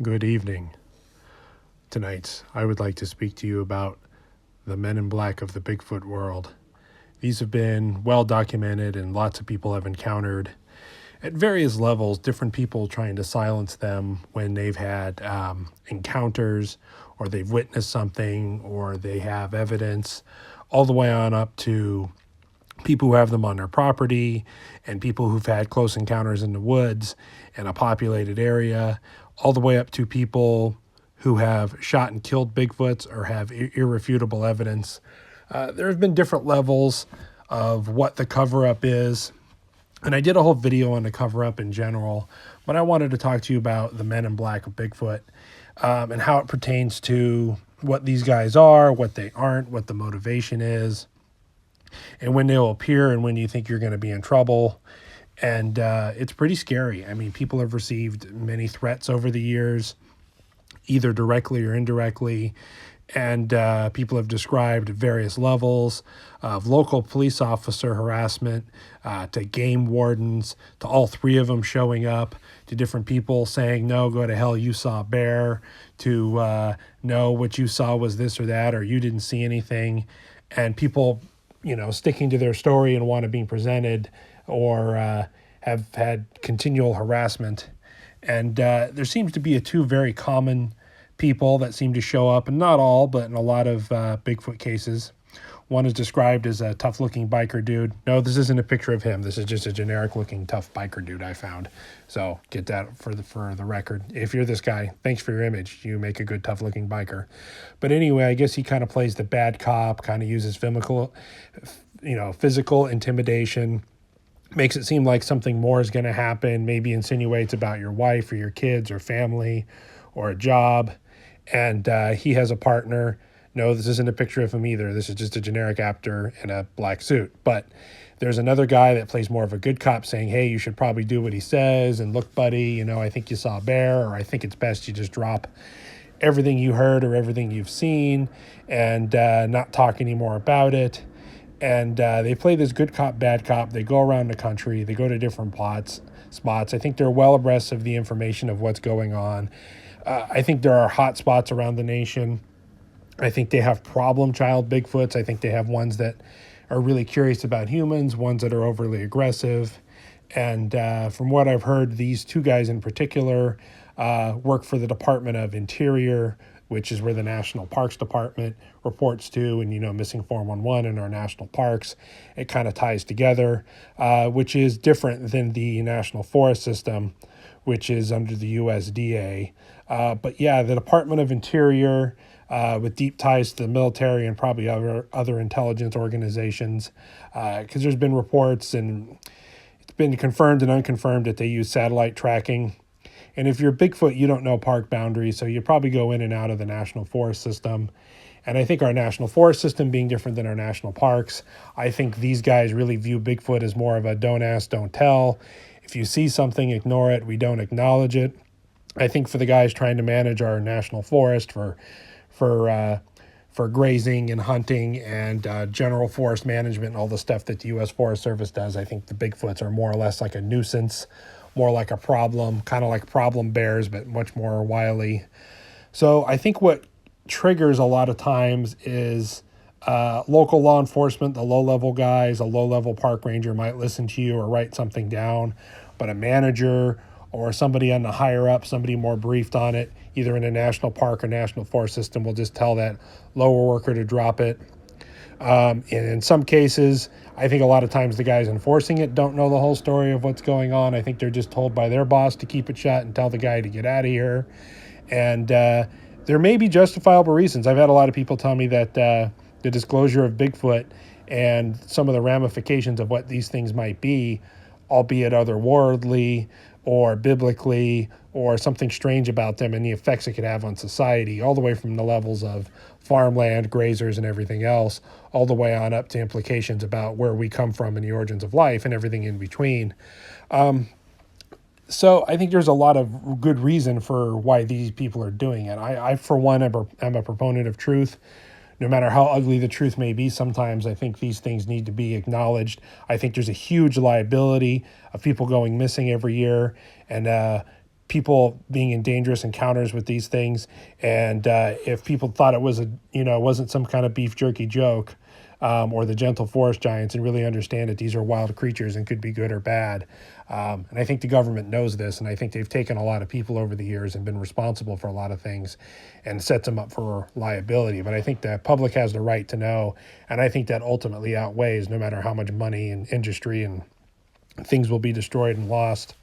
Good evening. Tonight, I would like to speak to you about the men in black of the Bigfoot world. These have been well documented, and lots of people have encountered at various levels different people trying to silence them when they've had encounters or they've witnessed something or they have evidence, all the way on up to people who have them on their property and people who've had close encounters in the woods in a populated area, all the way up to people who have shot and killed Bigfoots or have irrefutable evidence. There have been different levels of what the cover up is. And I did a whole video on the cover up in general, but I wanted to talk to you about the men in black of Bigfoot and how it pertains to what these guys are, what they aren't, what the motivation is, and when they'll appear and when you think you're going to be in trouble. And it's pretty scary. I mean, people have received many threats over the years, either directly or indirectly. And people have described various levels of local police officer harassment to game wardens, to all three of them showing up, to different people saying, no, go to hell, you saw a bear, to no, what you saw was this or that, or you didn't see anything. And people, sticking to their story and want to be presented, or have had continual harassment. And there seems to be two very common people that seem to show up, and not all, but in a lot of Bigfoot cases. One is described as a tough-looking biker dude. No, this isn't a picture of him. This is just a generic-looking tough biker dude I found. So get that for the record. If you're this guy, thanks for your image. You make a good tough-looking biker. But anyway, I guess he kind of plays the bad cop, kind of uses physical intimidation, makes it seem like something more is going to happen, maybe insinuates about your wife or your kids or family or a job. And he has a partner. No, this isn't a picture of him either. This is just a generic actor in a black suit. But there's another guy that plays more of a good cop saying, hey, you should probably do what he says. And look, buddy, I think you saw a bear, or I think it's best you just drop everything you heard or everything you've seen and not talk anymore about it. And they play this good cop, bad cop. They go around the country. They go to different spots. I think they're well abreast of the information of what's going on. I think there are hot spots around the nation. I think they have problem child Bigfoots. I think they have ones that are really curious about humans, ones that are overly aggressive. And from what I've heard, these two guys in particular work for the Department of Interior, which is where the National Parks Department reports to, and, Missing 411 in our national parks. It kind of ties together, which is different than the National Forest System, which is under the USDA. But yeah, the Department of Interior, with deep ties to the military and probably other intelligence organizations, because there's been reports and it's been confirmed and unconfirmed that they use satellite tracking. And if you're Bigfoot, you don't know park boundaries, so you probably go in and out of the National Forest System. And I think our National Forest System being different than our national parks, I think these guys really view Bigfoot as more of a don't ask, don't tell. If you see something, ignore it. We don't acknowledge it. I think for the guys trying to manage our national forest for grazing and hunting and general forest management and all the stuff that the U.S. Forest Service does, I think the Bigfoots are more or less like a nuisance, more like a problem, kind of like problem bears, but much more wily. So I think what triggers a lot of times is local law enforcement, the low-level guys, a low-level park ranger might listen to you or write something down, but a manager or somebody on the higher up, somebody more briefed on it, either in a national park or national forest system, will just tell that lower worker to drop it. And in some cases, I think a lot of times the guys enforcing it don't know the whole story of what's going on. I think they're just told by their boss to keep it shut and tell the guy to get out of here. And there may be justifiable reasons. I've had a lot of people tell me that the disclosure of Bigfoot and some of the ramifications of what these things might be, albeit otherworldly or biblically or something strange about them and the effects it could have on society, all the way from the levels of farmland, grazers, and everything else, all the way on up to implications about where we come from and the origins of life and everything in between. So I think there's a lot of good reason for why these people are doing it. I for one, am a proponent of truth. No matter how ugly the truth may be, sometimes I think these things need to be acknowledged. I think there's a huge liability of people going missing every year. And people being in dangerous encounters with these things. And if people thought it was wasn't some kind of beef jerky joke, or the gentle forest giants, and really understand that these are wild creatures and could be good or bad. And I think the government knows this, and I think they've taken a lot of people over the years and been responsible for a lot of things and sets them up for liability. But I think the public has the right to know, and I think that ultimately outweighs no matter how much money and industry and things will be destroyed and lost.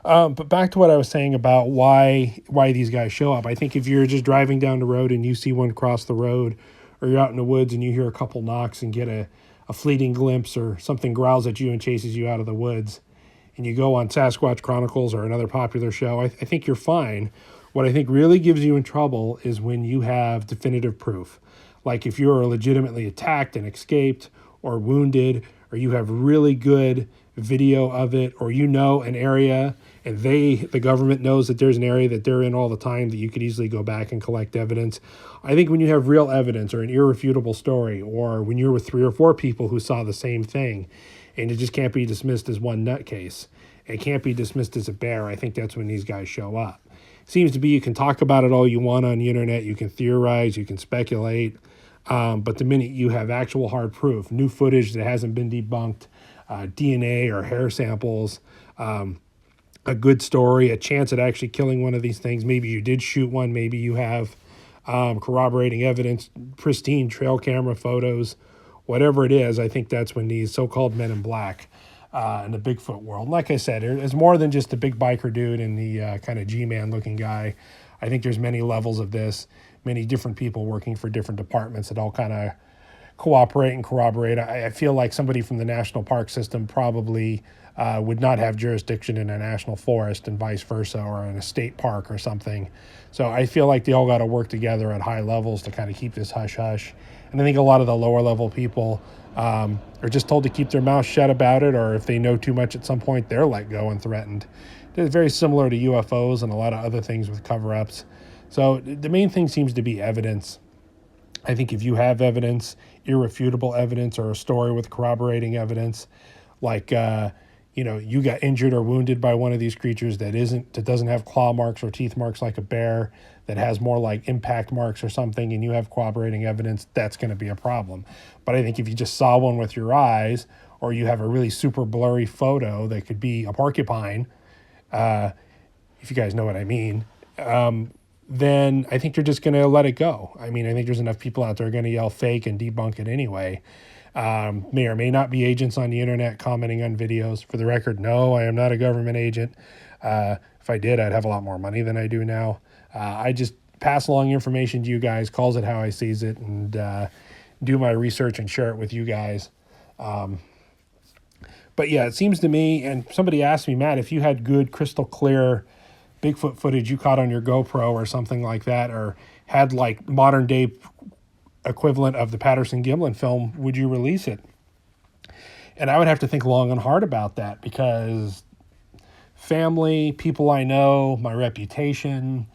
But back to what I was saying about why these guys show up. I think if you're just driving down the road and you see one cross the road, or you're out in the woods and you hear a couple knocks and get a fleeting glimpse, or something growls at you and chases you out of the woods, and you go on Sasquatch Chronicles or another popular show, I think you're fine. What I think really gives you in trouble is when you have definitive proof. Like if you're legitimately attacked and escaped or wounded, or you have really good video of it, or an area and the government knows that there's an area that they're in all the time that you could easily go back and collect evidence. I think when you have real evidence or an irrefutable story, or when you're with 3 or 4 people who saw the same thing, and it just can't be dismissed as one nutcase, it can't be dismissed as a bear, I think that's when these guys show up. Seems to be you can talk about it all you want on the internet, you can theorize, you can speculate, but the minute you have actual hard proof, new footage that hasn't been debunked, DNA or hair samples, a good story, a chance at actually killing one of these things. Maybe you did shoot one. Maybe you have corroborating evidence, pristine trail camera photos, whatever it is. I think that's when these so-called men in black in the Bigfoot world. And like I said, it's more than just the big biker dude and the kind of G-man looking guy. I think there's many levels of this, many different people working for different departments that all kind of cooperate and corroborate. I feel like somebody from the national park system probably would not have jurisdiction in a national forest and vice versa, or in a state park or something. So I feel like they all got to work together at high levels to kind of keep this hush-hush. And I think a lot of the lower level people are just told to keep their mouth shut about it, or if they know too much at some point, they're let go and threatened. It's very similar to UFOs and a lot of other things with cover-ups. So the main thing seems to be evidence. I think if you have evidence, irrefutable evidence, or a story with corroborating evidence, like you got injured or wounded by one of these creatures that doesn't have claw marks or teeth marks like a bear, that has more like impact marks or something, and you have corroborating evidence, that's going to be a problem. But I think if you just saw one with your eyes, or you have a really super blurry photo that could be a porcupine, if you guys know what I mean, then I think you're just going to let it go. I mean, I think there's enough people out there going to yell fake and debunk it anyway. May or may not be agents on the internet commenting on videos. For the record, no, I am not a government agent. If I did, I'd have a lot more money than I do now. I just pass along information to you guys, calls it how I sees it, and do my research and share it with you guys. But yeah, it seems to me, and somebody asked me, Matt, if you had good, crystal clear Bigfoot footage you caught on your GoPro or something like that, or had like modern day equivalent of the Patterson-Gimlin film, would you release it? And I would have to think long and hard about that, because family, people I know, my reputation,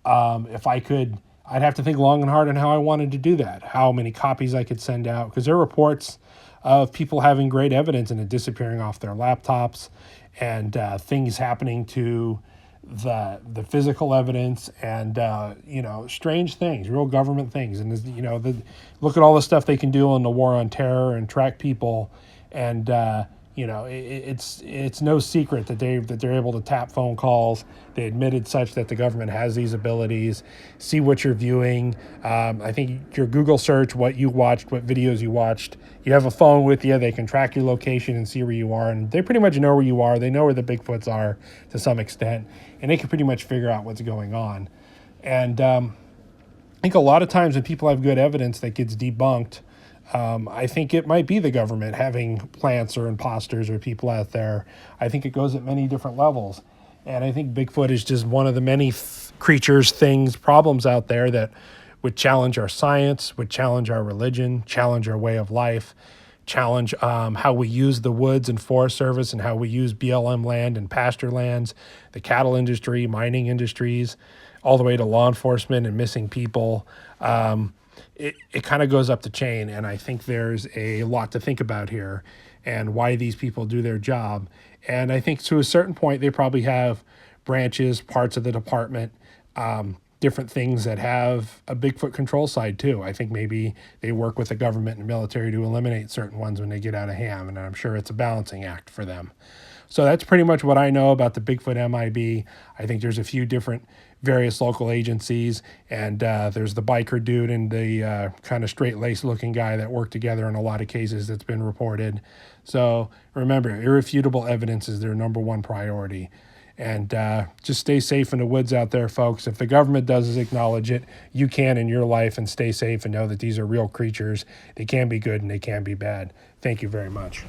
if I could, I'd have to think long and hard on how I wanted to do that, how many copies I could send out, because there are reports of people having great evidence and it disappearing off their laptops, and things happening to the physical evidence, and strange things, real government things, and look at all the stuff they can do on the war on terror and track people, and it's no secret that they're able to tap phone calls. They admitted such that the government has these abilities, see what you're viewing. I think your Google search, what you watched, what videos you watched. You have a phone with you, they can track your location and see where you are, and they pretty much know where you are. They know where the Bigfoots are to some extent, and they can pretty much figure out what's going on. And I think a lot of times when people have good evidence that gets debunked, I think it might be the government having plants or imposters or people out there. I think it goes at many different levels. And I think Bigfoot is just one of the many creatures, things, problems out there that would challenge our science, would challenge our religion, challenge our way of life, challenge how we use the woods and Forest Service, and how we use BLM land and pasture lands, the cattle industry, mining industries, all the way to law enforcement and missing people. It kind of goes up the chain, and I think there's a lot to think about here and why these people do their job. And I think to a certain point, they probably have branches, parts of the department, different things that have a Bigfoot control side too. I think maybe they work with the government and military to eliminate certain ones when they get out of hand, and I'm sure it's a balancing act for them. So that's pretty much what I know about the Bigfoot MIB. I think there's a few different various local agencies, and there's the biker dude and the kind of straight-laced looking guy that work together in a lot of cases that's been reported. So remember, irrefutable evidence is their number one priority. And just stay safe in the woods out there, folks. If the government does acknowledge it, you can in your life, and stay safe and know that these are real creatures. They can be good and they can be bad. Thank you very much.